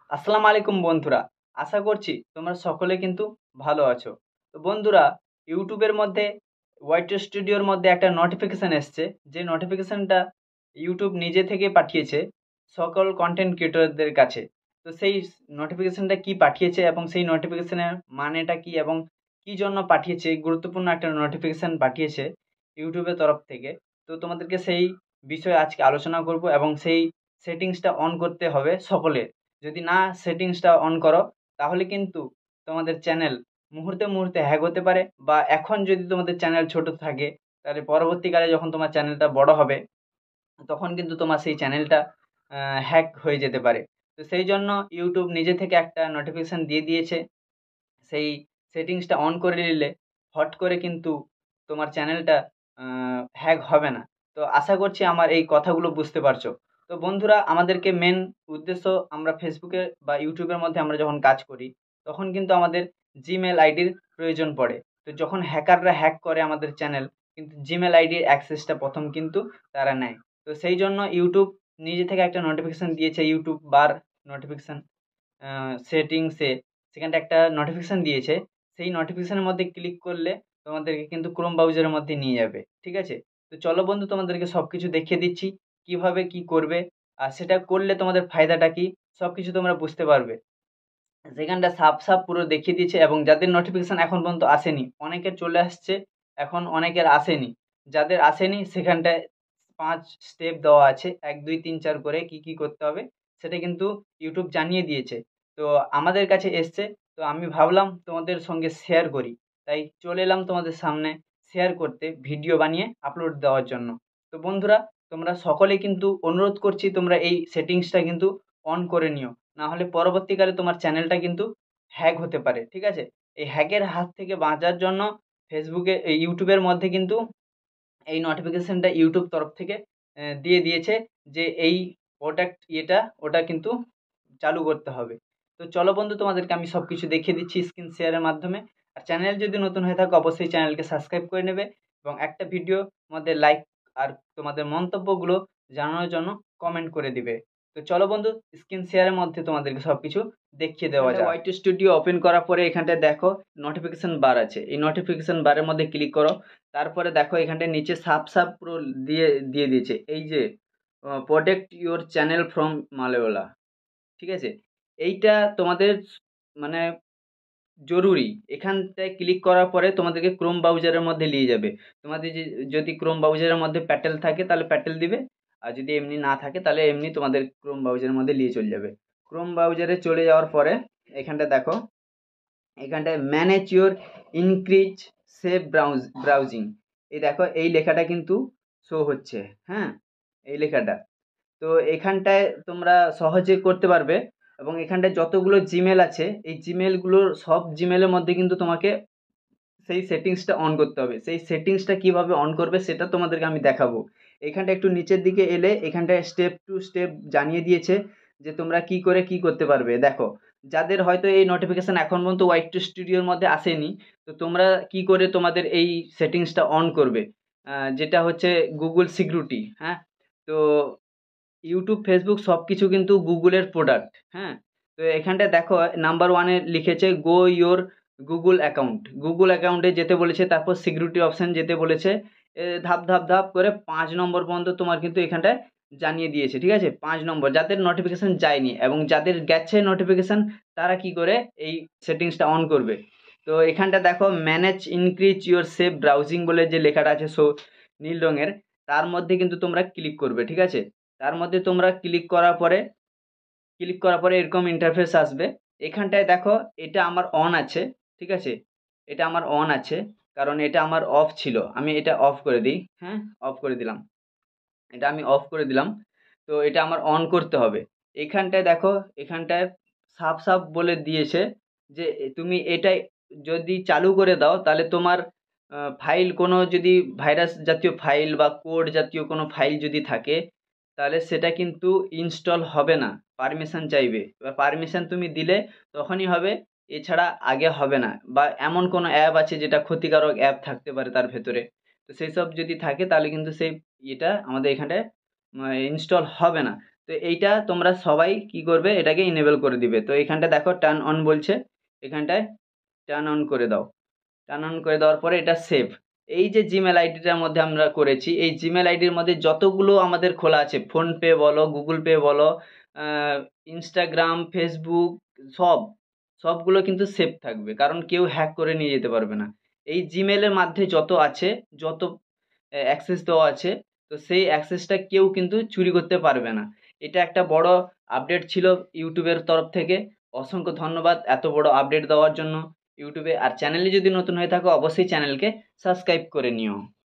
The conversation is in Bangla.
আসসালামু আলাইকুম বন্ধুরা। আশা করছি তোমরা সকলে কিন্তু ভালো আছো। তো বন্ধুরা, ইউটিউবের মধ্যে ওয়াইটি স্টুডিওর মধ্যে একটা নোটিফিকেশন এসছে, যে নোটিফিকেশনটা ইউটিউব নিজে থেকে পাঠিয়েছে সকল কন্টেন্ট ক্রিয়েটরদের কাছে। তো সেই নোটিফিকেশনটা কি পাঠিয়েছে এবং সেই নোটিফিকেশনের মানেটা কি এবং কি জন্য পাঠিয়েছে, গুরুত্বপূর্ণ একটা নোটিফিকেশন পাঠিয়েছে ইউটিউবের তরফ থেকে। তো তোমাদেরকে সেই বিষয়ে আজকে আলোচনা করব এবং সেই সেটিংসটা অন করতে হবে সকলের। যদি না সেটিংসটা অন করো তাহলে কিন্তু তোমাদের চ্যানেল মুহূর্তে মুহূর্তে হ্যাক হতে পারে, বা এখন যদি তোমাদের চ্যানেল ছোট থাকে তাহলে পরবর্তীকালে যখন তোমার চ্যানেলটা বড় হবে তখন কিন্তু তোমার সেই চ্যানেলটা হ্যাক হয়ে যেতে পারে। তো সেই জন্য ইউটিউব নিজে থেকে একটা নোটিফিকেশন দিয়ে দিয়েছে, সেই সেটিংসটা অন করে নিলে হট করে কিন্তু তোমার চ্যানেলটা হ্যাক হবে না। তো আশা করছি আমার এই কথাগুলো বুঝতে পারছো। তো বন্ধুরা, আমাদেরকে মেন উদ্দেশ্য, আমরা ফেসবুকে বা ইউটিউবের মধ্যে আমরা যখন কাজ করি তখন কিন্তু আমাদের জিমেল আইডির প্রয়োজন পড়ে। তো যখন হ্যাকাররা হ্যাক করে আমাদের চ্যানেল, কিন্তু জিমেল আইডির অ্যাক্সেসটা প্রথম কিন্তু তারা নেয়। তো সেই জন্য ইউটিউব নিজে থেকে একটা নোটিফিকেশন দিয়েছে, ইউটিউব বার নোটিফিকেশন সেটিংসে সেখানটা একটা নোটিফিকেশন দিয়েছে। সেই নোটিফিকেশনের মধ্যে ক্লিক করলে তোমাদেরকে কিন্তু ক্রোম ব্রাউজারের মধ্যে নিয়ে যাবে, ঠিক আছে? তো চলো বন্ধু, তোমাদেরকে সব কিছু দেখিয়ে দিচ্ছি কিভাবে কি করবে, আর সেটা করলে তোমাদের ফায়দাটা কি সব কিছু তোমরা বুঝতে পারবে। সেখানটা সাফ সাফ পুরো দেখিয়ে দিয়েছে, এবং যাদের নোটিফিকেশন এখন পর্যন্ত আসেনি, অনেকের চলে আসছে, এখন অনেকের আসেনি। যাদের আসেনি সেখানটায় 5 স্টেপ দেওয়া আছে, 1 2 3 4 করে কি কি করতে হবে সেটা কিন্তু ইউটিউব জানিয়ে দিয়েছে। তো আমাদের কাছে এসছে, তো আমি ভাবলাম তোমাদের সঙ্গে শেয়ার করি, তাই চলে এলাম তোমাদের সামনে শেয়ার করতে, ভিডিও বানিয়ে আপলোড দেওয়ার জন্য। তো বন্ধুরা, তোমরা সকলে কিন্তু অনুরোধ করছি তোমরা এই সেটিংসটা কিন্তু অন করে নিও, না হলে পরবর্তীকালে তোমার চ্যানেলটা কিন্তু হ্যাক হতে পারে, ঠিক আছে? এই হ্যাকের হাত থেকে বাঁচার জন্য ফেসবুকে ইউটিউবের মধ্যে কিন্তু এই নোটিফিকেশনটা ইউটিউব তরফ থেকে দিয়ে দিয়েছে, যে এই প্রোডাক্ট ইয়েটা ওটা কিন্তু চালু করতে হবে। তো চলো বন্ধু, তোমাদেরকে আমি সব কিছু দেখিয়ে দিচ্ছি স্ক্রিন শেয়ারের মাধ্যমে। আর চ্যানেল যদি নতুন হয়ে থাকে অবশ্যই চ্যানেলকে সাবস্ক্রাইব করে নেবে, এবং একটা ভিডিও মধ্যে লাইক আর তোমাদের মন্তব্যগুলো জানানোর জন্য কমেন্ট করে দিবে। তো চলো বন্ধু, স্ক্রিন শেয়ারের মধ্যে তোমাদেরকে সব কিছু দেখিয়ে দেওয়া যায়। ওয়াইটি স্টুডিও ওপেন করার পরে এখানটায় দেখো নোটিফিকেশন বার আছে, এই নোটিফিকেশন বারের মধ্যে ক্লিক করো। তারপরে দেখো এখানটায় নিচে সাপ সাপ পুরো দিয়ে দিয়ে দিয়েছে, এই যে protect your channel from malware, ঠিক আছে? এইটা তোমাদের মানে জরুরি। এখানটায় ক্লিক করার পরে তোমাদেরকে ক্রোম ব্রাউজারের মধ্যে নিয়ে যাবে। তোমাদের যদি ক্রোম ব্রাউজারের মধ্যে প্যাটেল থাকে তাহলে প্যাটেল দিবে, আর যদি এমনি না থাকে তাহলে এমনি তোমাদের ক্রোম ব্রাউজারের মধ্যে নিয়ে চলে যাবে। ক্রোম ব্রাউজারে চলে যাওয়ার পরে এখানটা দেখো, এখানটায় manage your increase save browsing, এই দেখো এই লেখাটা কিন্তু শো হচ্ছে, হ্যাঁ, এই লেখাটা। তো এখানটায় তোমরা সহজে করতে পারবে, এবং এখানটায় যতগুলো জিমেল আছে এই জিমেলগুলোর সব জিমেলের মধ্যে কিন্তু তোমাকে সেই সেটিংসটা অন করতে হবে। সেই সেটিংসটা কিভাবে অন করবে সেটা তোমাদেরকে আমি দেখাবো। এখানটা একটু নিচের দিকে এলে এখানটায় স্টেপ টু স্টেপ জানিয়ে দিয়েছে যে তোমরা কি করে কি করতে পারবে। দেখো, যাদের হয়তো এই নোটিফিকেশন এখন পর্যন্ত ওয়াইট টু স্টুডিওর মধ্যে আসেনি, তো তোমরা কি করে তোমাদের এই সেটিংসটা অন করবে, যেটা হচ্ছে গুগল সিকিউরিটি, হ্যাঁ। তো ইউটিউব, ফেসবুক সব কিছু কিন্তু গুগলের প্রোডাক্ট, হ্যাঁ। তো এখানটায় দেখো নাম্বার ওয়ানে লিখেছে গো ইয়োর গুগল অ্যাকাউন্ট, গুগল অ্যাকাউন্টে যেতে বলেছে, তারপর সিকিউরিটি অপশান যেতে বলেছে। ধাপ ধাপ ধাপ করে 5 নম্বর পর্যন্ত তোমার কিন্তু এখানটায় জানিয়ে দিয়েছে, ঠিক আছে? 5 নম্বর যাদের নোটিফিকেশান যায়নি এবং যাদের গেছে নোটিফিকেশান, তারা কি করে এই সেটিংসটা অন করবে। তো এখানটা দেখো manage increase your save browsing বলে যে লেখাটা আছে নীল রঙের, তার মধ্যে কিন্তু তোমরা ক্লিক করবে, ঠিক আছে? তার মধ্যে তোমরা ক্লিক করার পরে এরকম ইন্টারফেস আসবে। এখানটায় দেখো এটা আমার অন আছে, ঠিক আছে? এটা আমার অন আছে, কারণ এটা আমার অফ ছিল। আমি এটা অফ করে দিই, হ্যাঁ, অফ করে দিলাম। এটা আমি অফ করে দিলাম। তো এটা আমার অন করতে হবে। এখানটায় দেখো, এখানটায় সাফ সাফ বলে দিয়েছে যে তুমি এটাই যদি চালু করে দাও তাহলে তোমার ফাইল, কোনো যদি ভাইরাস জাতীয় ফাইল বা কোড জাতীয় কোনো ফাইল যদি থাকে তাহলে সেটা কিন্তু ইনস্টল হবে না, পারমিশন চাইবে। এবার পারমিশন তুমি দিলে তখনই হবে, এছাড়া আগে হবে না। বা এমন কোনো অ্যাপ আছে যেটা ক্ষতিকারক অ্যাপ থাকতে পারে তার ভেতরে, তো সেই সব যদি থাকে তাহলে কিন্তু সেই এটা আমাদের এখানটায় ইনস্টল হবে না। তো এইটা তোমরা সবাই কি করবে, এটাকে ইনেবল করে দিবে। তো এখানটা দেখো টার্ন অন বলছে, এখানটায় টার্ন অন করে দাও। টার্ন অন করে দেওয়ার পরে এটা সেভ। এই যে জিমেল আইডিটার মধ্যে আমরা করেছি, এই জিমেল আইডির মধ্যে যতগুলো আমাদের খোলা আছে, ফোনপে বলো, গুগল পে বলো, ইনস্টাগ্রাম, ফেসবুক, সব সবগুলো কিন্তু সেভ থাকবে, কারণ কেউ হ্যাক করে নিয়ে যেতে পারবে না। এই জিমেলের মধ্যে যত আছে, যত অ্যাক্সেস দেওয়া আছে, তো সেই অ্যাক্সেসটা কেউ কিন্তু চুরি করতে পারবে না। এটা একটা বড় আপডেট ছিল ইউটিউবের তরফ থেকে। অসংখ্য ধন্যবাদ এত বড় আপডেট দেওয়ার জন্য ইউটিউবে। আর চ্যানেলে যদি নতুন হয়ে থাকো অবশ্যই চ্যানেলকে সাবস্ক্রাইব করে নিও।